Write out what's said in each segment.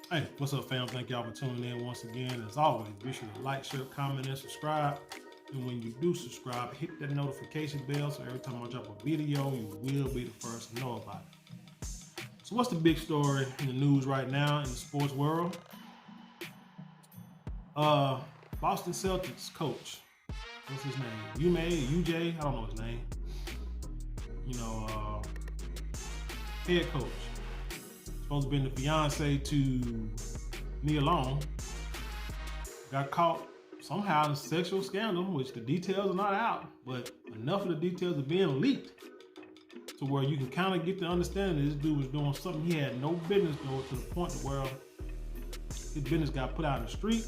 Hey, what's up, fam? Thank y'all for tuning in once again. As always, be sure to like, share, comment, and subscribe. And when you do subscribe, hit that notification bell so every time I drop a video, you will be the first to know about it. So what's the big story in the news right now in the sports world? Boston Celtics coach. What's his name? UJ, I don't know his name. Head coach. Supposed to be the fiance to Nia Long. Got caught somehow in a sexual scandal, which the details are not out, but enough of the details are being leaked to where you can kind of get the understanding that this dude was doing something he had no business doing, to the point where his business got put out in the street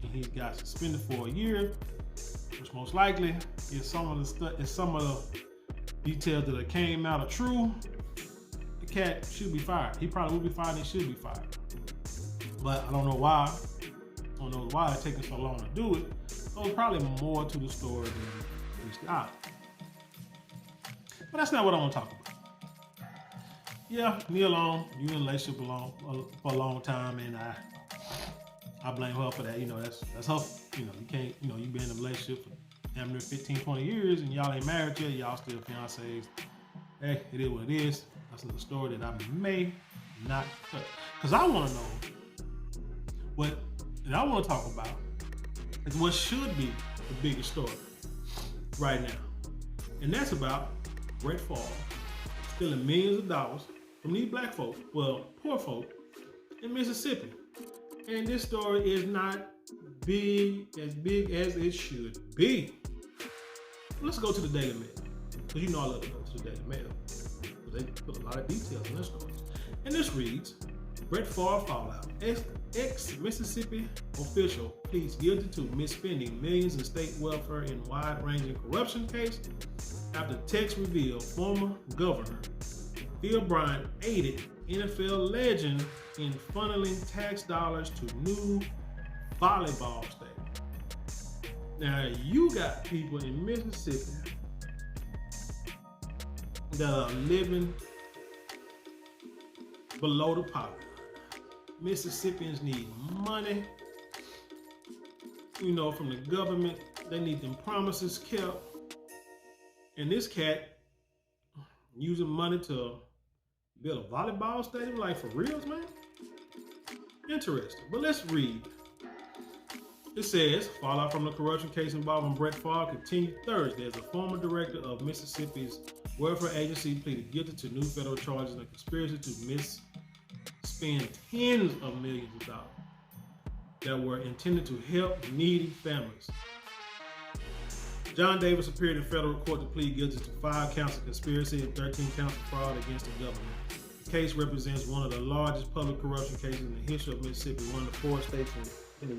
and he got suspended for a year, which most likely is some of the details that came out are true. The cat should be fired. He probably will be fired and he should be fired. But I don't know why. I don't know why it's taking so long to do it. So there's probably more to the story than meets the eye. But that's not what I want to talk about. Yeah, Nia Long, you in a relationship for a long time, and I blame her for that. That's her. You can't. You've been in a relationship for damn near 15, 20 years, and y'all ain't married yet. Y'all still fiancés. Hey, it is what it is. That's another story that I may not touch. Because I want to know what, and I want to talk about is what should be the biggest story right now. And that's about Bret Favre stealing millions of dollars from these black folks, well, poor folk in Mississippi. And this story is not as big as it should be. Let's go to the Daily Mail. Because I love to go to the Daily Mail. They put a lot of details in this story. And this reads, Bret Favre fallout. Ex-Mississippi official pleads guilty to misspending millions in state welfare in wide-ranging corruption case after text revealed former governor Phil Bryant aided NFL legend in funneling tax dollars to new volleyball stadium. Now, you got people in Mississippi that are living below the poverty line. Mississippians need money, from the government. They need them promises kept. And this cat using money to build a volleyball stadium, like for reals, man? Interesting. But let's read. It says, fallout from the corruption case involving Bret Favre continued Thursday as a former director of Mississippi's welfare agency pleaded guilty to new federal charges in a conspiracy to misspend tens of millions of dollars that were intended to help needy families. John Davis appeared in federal court to plead guilty to 5 counts of conspiracy and 13 counts of fraud against the government. The case represents one of the largest public corruption cases in the history of Mississippi, one of the 4 states in the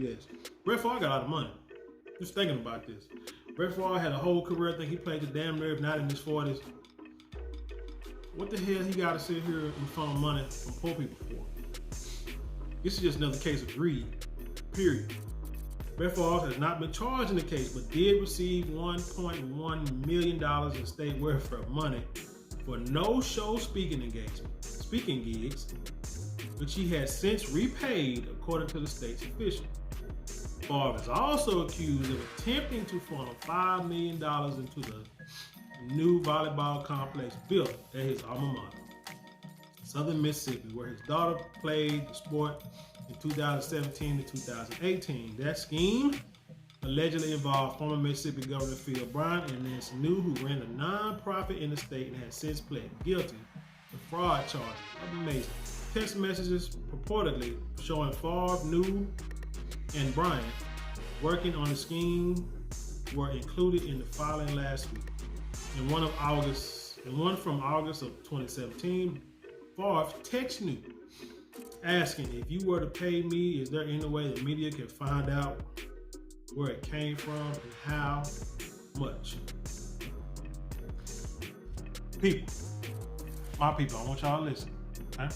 U.S. Bret Favre got a lot of money. Just thinking about this. Bret Favre had a whole career. I think he played the damn near, if not in his 40s. What the hell he got to sit here and funnel money from poor people for? This is just another case of greed, period. Bret Favre has not been charged in the case, but did receive $1.1 million in state welfare money for no-show speaking gigs, which he has since repaid, according to the state's official. Favre is also accused of attempting to funnel $5 million into the new volleyball complex built at his alma mater, Southern Mississippi, where his daughter played the sport in 2017 to 2018. That scheme allegedly involved former Mississippi Governor Phil Bryant and Nancy New, who ran a non-profit in the state and has since pled guilty to fraud charges. That's amazing. Text messages purportedly showing Favre, New, and Bryant working on the scheme were included in the filing last week. In one from August of 2017, Favre texted New asking, if you were to pay me, is there any way the media can find out where it came from and how much? People, my people, I want y'all to listen. Okay?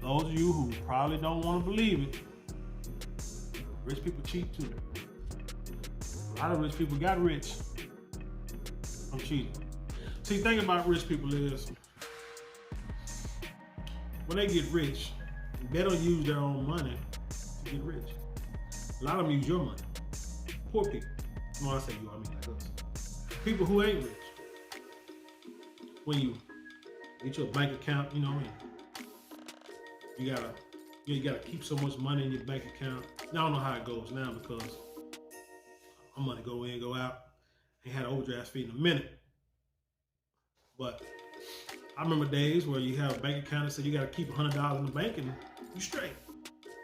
For those of you who probably don't want to believe it, rich people cheat too. A lot of rich people got rich from cheating. See, the thing about rich people is when they get rich, they don't use their own money to get rich. A lot of them use your money. Poor people. When I say you, I mean like us. People who ain't rich. When you get your bank account, you know what I mean? You gotta keep so much money in your bank account. Now I don't know how it goes now because my money go in, go out. Ain't had an overdraft fee in a minute. But I remember days where you have a bank account that said you gotta keep $100 in the bank and you straight.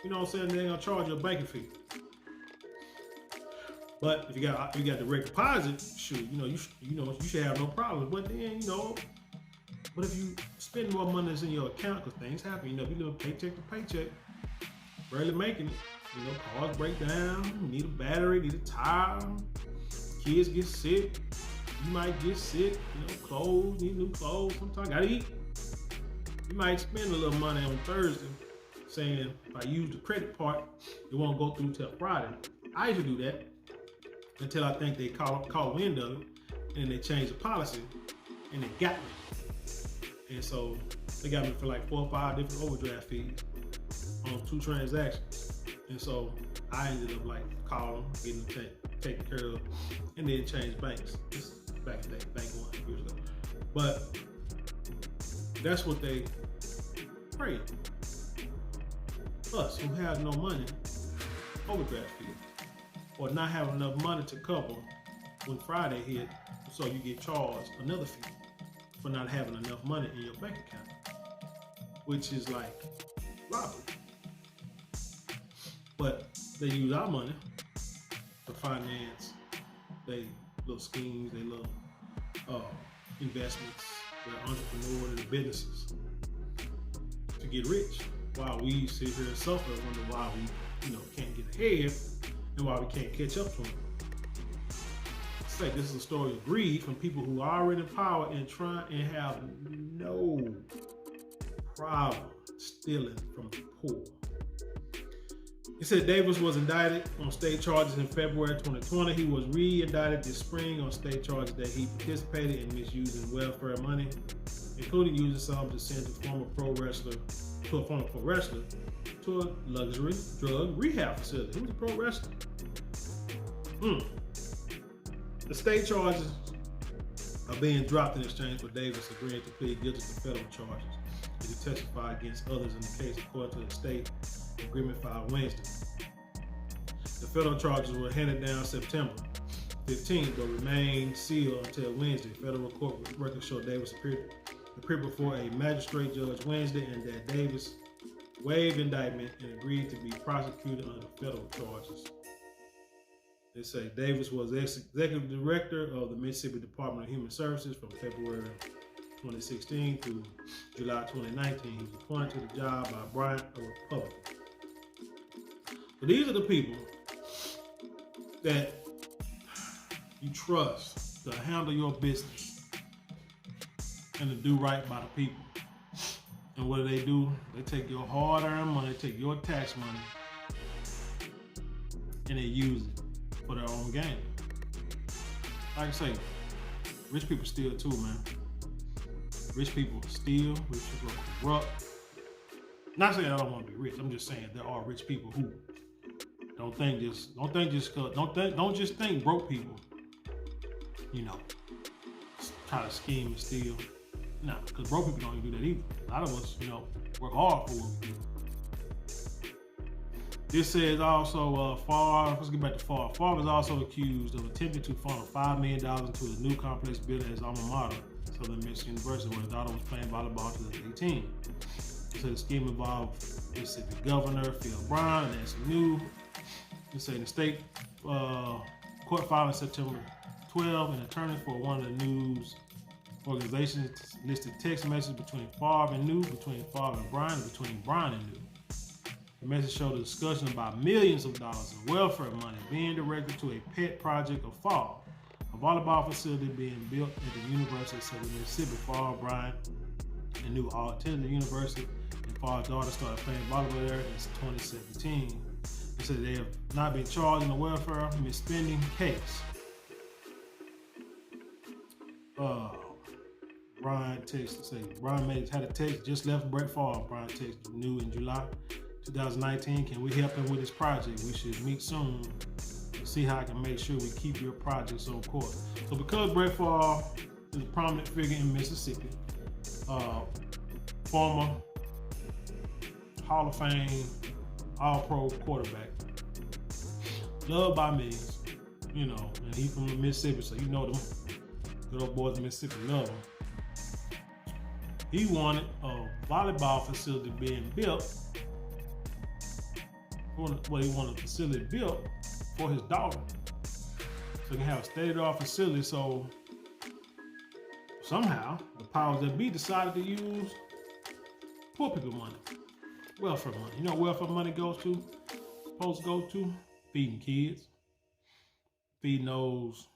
You know what I'm saying? They ain't gonna charge you a banking fee. But if you got direct deposit, shoot, you should have no problems. But then, but if you spend more money that's in your account, because things happen, you live paycheck to paycheck, barely making it. Cars break down, need a battery, need a tire, kids get sick, you might get sick, clothes, need new clothes, sometimes gotta eat. You might spend a little money on Thursday saying, if I use the credit part, it won't go through till Friday. I used to do that until I think they caught wind of it, and they changed the policy, and they got me. And so they got me for like 4 or 5 different overdraft fees on 2 transactions. And so I ended up like calling, getting them taken care of, and then changed banks. This is back in the day, bank 1 years ago. But that's what they pray. Us who have no money, overdraft fee, or not having enough money to cover when Friday hit, so you get charged another fee for not having enough money in your bank account, which is like robbery. But they use our money to finance their little schemes, their little investments, their entrepreneurs, their businesses to get rich, while we sit here and suffer and wonder why we, can't get ahead and why we can't catch up to them. It's like this is a story of greed from people who are already in power and try and have no problem stealing from the poor. He said Davis was indicted on state charges in February 2020. He was re-indicted this spring on state charges that he participated in misusing welfare money, including using some to send a former pro wrestler to a luxury drug rehab facility. He was a pro wrestler. The state charges are being dropped in exchange for Davis agreeing to plead guilty to federal charges as he testified against others in the case, according to the state agreement filed Wednesday. The federal charges were handed down September 15th, but remained sealed until Wednesday. Federal court records show Davis appeared before a magistrate judge Wednesday, and that Davis waived indictment and agreed to be prosecuted under federal charges. They say Davis was executive director of the Mississippi Department of Human Services from February 2016 through July 2019. He was appointed to the job by Bret, a Republican. So these are the people that you trust to handle your business and to do right by the people. And what do? They take your hard-earned money, take your tax money, and they use it for their own gain. Like I say, rich people steal too, man. Rich people steal, rich people are corrupt. Not saying I don't want to be rich. I'm just saying there are rich people who don't just think broke people, try to scheme and steal. No, because broke people don't even do that either. A lot of us, work hard for what we do. This says also, Favre, let's get back to Favre. Favre is also accused of attempting to funnel $5 million into a new complex built at his alma mater, Southern Miss University, where his daughter was playing volleyball in 2018. So the scheme involved Mississippi Governor Phil Brown and Nancy New. They say the state court filed on September 12, an attorney for one of the news organizations listed text messages between Favre and New, between Favre and Brian, and between Brian and New. The message showed a discussion about millions of dollars in welfare money being directed to a pet project of Favre, a volleyball facility being built at the University of Southern Mississippi. Favre, Brian, and New all attended the university, and Favre's daughter started playing volleyball there in 2017. They said they have not been charged in the welfare misspending case. Brian texted, say, Brian had a text, just left Bret Favre. Brian texted, new in July 2019. Can we help him with his project? We should meet soon to see how I can make sure we keep your projects on course. So because Bret Favre is a prominent figure in Mississippi, former Hall of Fame, All-Pro quarterback, loved by millions, you know, and he's from Mississippi, so you know them good old boys in Mississippi love him. He wanted a volleyball facility being built. He wanted a facility built for his daughter, so he can have a state-of-the-art facility. So somehow the powers that be decided to use poor people money, welfare money. You know what welfare money supposed to go to? Feeding kids, feeding those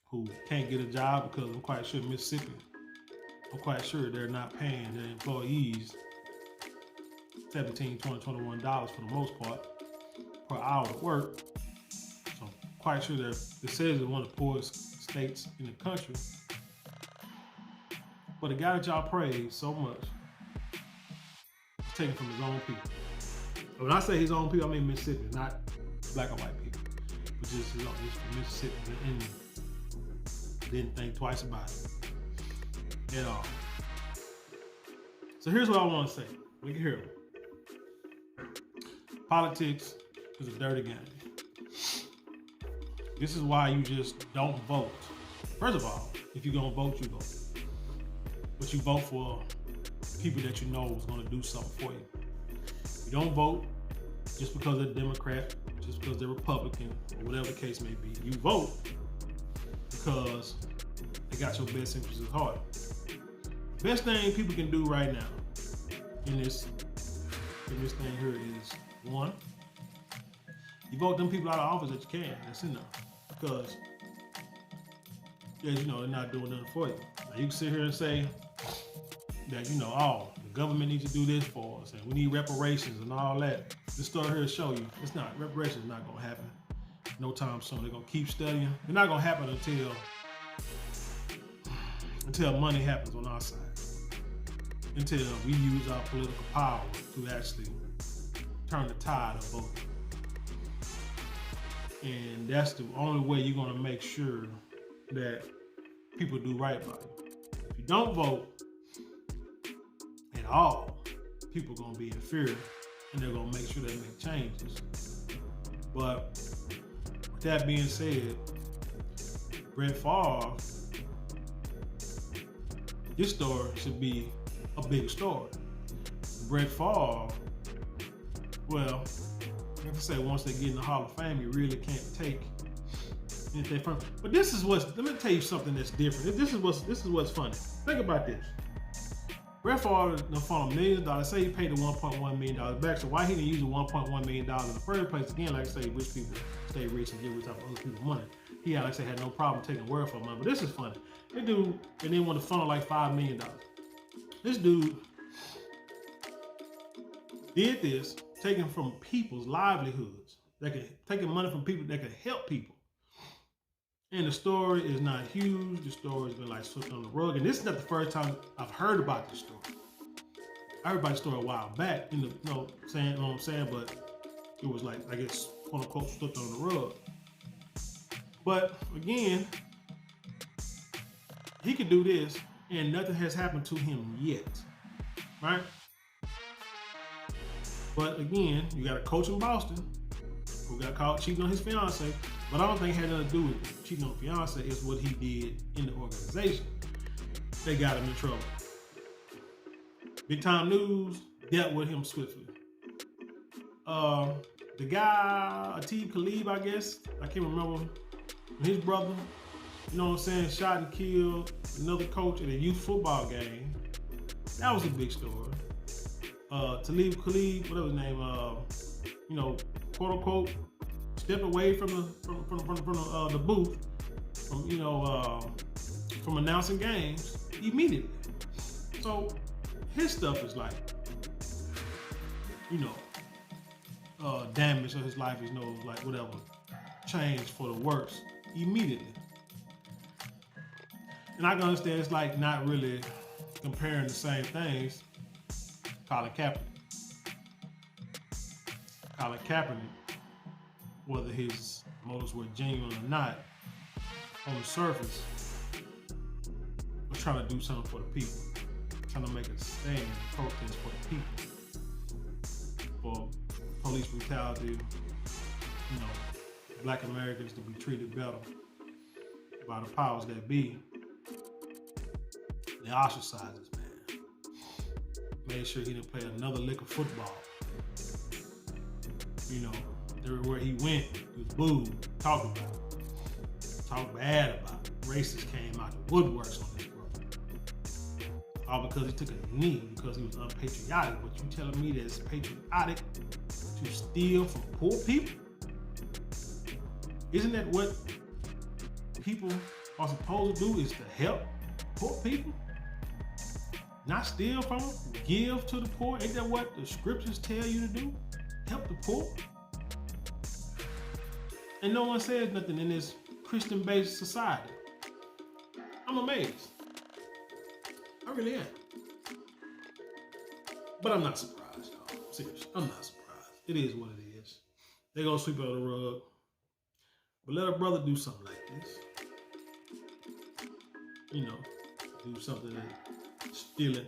who can't get a job, because I'm quite sure Mississippi, they're not paying their employees $17, $20, $21 for the most part per hour of work. So I'm quite sure it says it's one of the poorest states in the country. But the guy that y'all praise so much is taken from his own people. When I say his own people, I mean Mississippi, not black and white people, but just from Mississippi, and didn't think twice about it at all. So here's what I want to say. Look at here. Politics is a dirty game. This is why you just don't vote. First of all, if you're gonna vote, you vote. But you vote for people that you know is gonna do something for you. You don't vote just because they're Democrat, just because they're Republican, or whatever the case may be. You vote because they got your best interests at heart. Best thing people can do right now in this thing here is, one, you vote them people out of office that you can. That's enough. Because, yeah, you know, they're not doing nothing for you. Now, you can sit here and say that, you know, oh, the government needs to do this for us, and we need reparations and all that. This story here will show you it's not. Reparations is not going to happen no time soon. They're going to keep studying. It's not going to happen until money happens on our side. Until we use our political power to actually turn the tide of voting. And that's the only way you're going to make sure that people do right by you. If you don't vote at all, people are going to be in fear, and they're going to make sure they make changes. But with that being said, Bret Favre, this story should be a big story. Bret Favre, well, like I say, once they get in the Hall of Fame, you really can't take anything from it. But let me tell you something that's different. This is what's funny. Think about this. Bret Favre found $1 million. Say he paid the $1.1 million back. So why he didn't use the $1.1 million in the first place? Again, like I say, rich people stay rich and give rich out of other people's money. He, like I say, had no problem taking welfare money. But this is funny. They do, and then want to funnel like $5 million. This dude did this, taking from people's livelihoods, taking money from people that can help people. And the story is not huge. The story has been like swept on the rug. And this is not the first time I've heard about this story. I heard about the story a while back, what I'm saying, but it was like, I guess, quote unquote, swept on the rug. But again, he could do this, and nothing has happened to him yet, right? But again, you got a coach in Boston who got caught cheating on his fiance, but I don't think it had nothing to do with cheating on fiance. It's what he did in the organization. They got him in trouble. Big Time News dealt with him swiftly. The guy, Atiq Khalib, I guess, I can't remember, his brother, you know what I'm saying, shot and killed another coach at a youth football game. That was a big story. Talib Khalid, whatever his name, quote unquote, stepped away from the booth, from announcing games immediately. So his stuff is like, damage of his life is whatever, changed for the worse immediately. And I can understand it's like not really comparing the same things. Colin Kaepernick, whether his motives were genuine or not, on the surface, was trying to do something for the people, trying to make a stand and protest for the people, for police brutality, Black Americans to be treated better by the powers that be. They ostracized this man. Made sure he didn't play another lick of football. Everywhere he went, he was booed, talked about, talked bad about. Racists came out the woodworks on this brother. All because he took a knee, because he was unpatriotic. But you telling me that it's patriotic to steal from poor people? Isn't that what people are supposed to do, is to help poor people? Not steal from them, give to the poor. Ain't that what the scriptures tell you to do? Help the poor. And no one says nothing in this Christian-based society. I'm amazed. I really am. But I'm not surprised, y'all. Seriously, I'm not surprised. It is what it is. They're gonna sweep it under the rug. But let a brother do something like this. Do something like stealing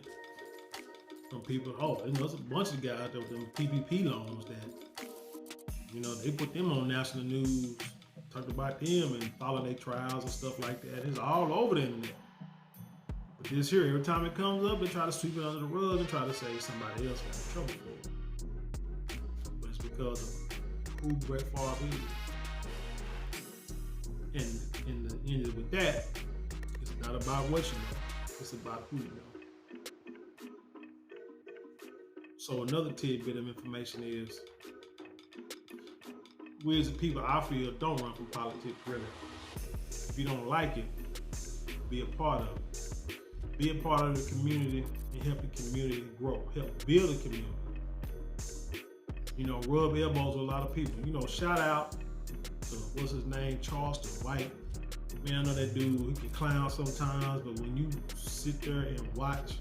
from people. Oh, there's a bunch of guys out there with them PPP loans that, they put them on national news, talk about them and follow their trials and stuff like that. It's all over the internet. But this here, every time it comes up, they try to sweep it under the rug and try to say somebody else got in trouble for it. But it's because of who Bret Favre is. And the end with that, it's not about what you know, it's about who you know. So another tidbit of information is, we as a people, I feel, don't run for politics, really. If you don't like it, be a part of it. Be a part of the community and help the community grow. Help build a community. Rub elbows with a lot of people. Shout out to, what's his name, Charleston White. Man, I know that dude, he can clown sometimes, but when you sit there and watch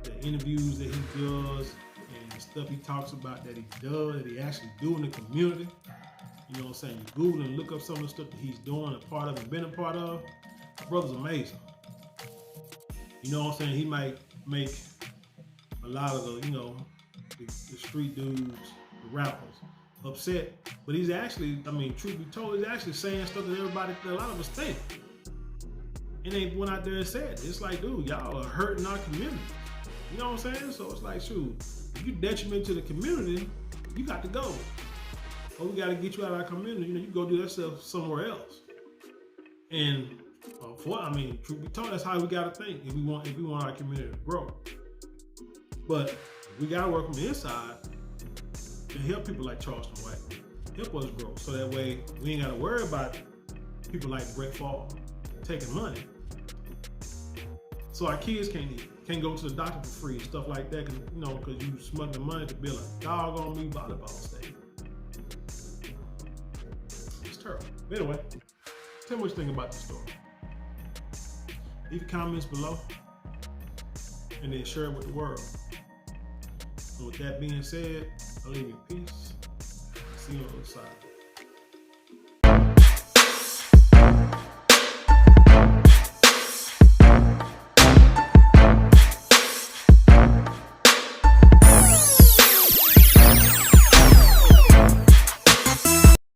the interviews that he does and the stuff he talks about that he does, that he actually do in the community, you Google and look up some of the stuff that he's doing, a part of and been a part of, the brother's amazing. He might make a lot of the street dudes, the rappers, upset, but he's actually, truth be told, he's actually saying stuff that a lot of us think. And they went out there and said it. It's like, dude, y'all are hurting our community. You know what I'm saying? So it's like, shoot, if you detriment to the community, you got to go. Or we got to get you out of our community. You go do that stuff somewhere else. And truth be told, that's how we got to think if we want our community to grow. But we got to work from the inside and help people like Charleston White. Help us grow, so that way we ain't got to worry about people like Bret Favre taking money. So our kids can't go to the doctor for free and stuff like that, because you smuggling money to build a doggone me volleyball stadium. It's terrible. Anyway, tell me what you think about this story. Leave your comments below and then share it with the world. So with that being said, I'll leave you in peace. See you on the other side.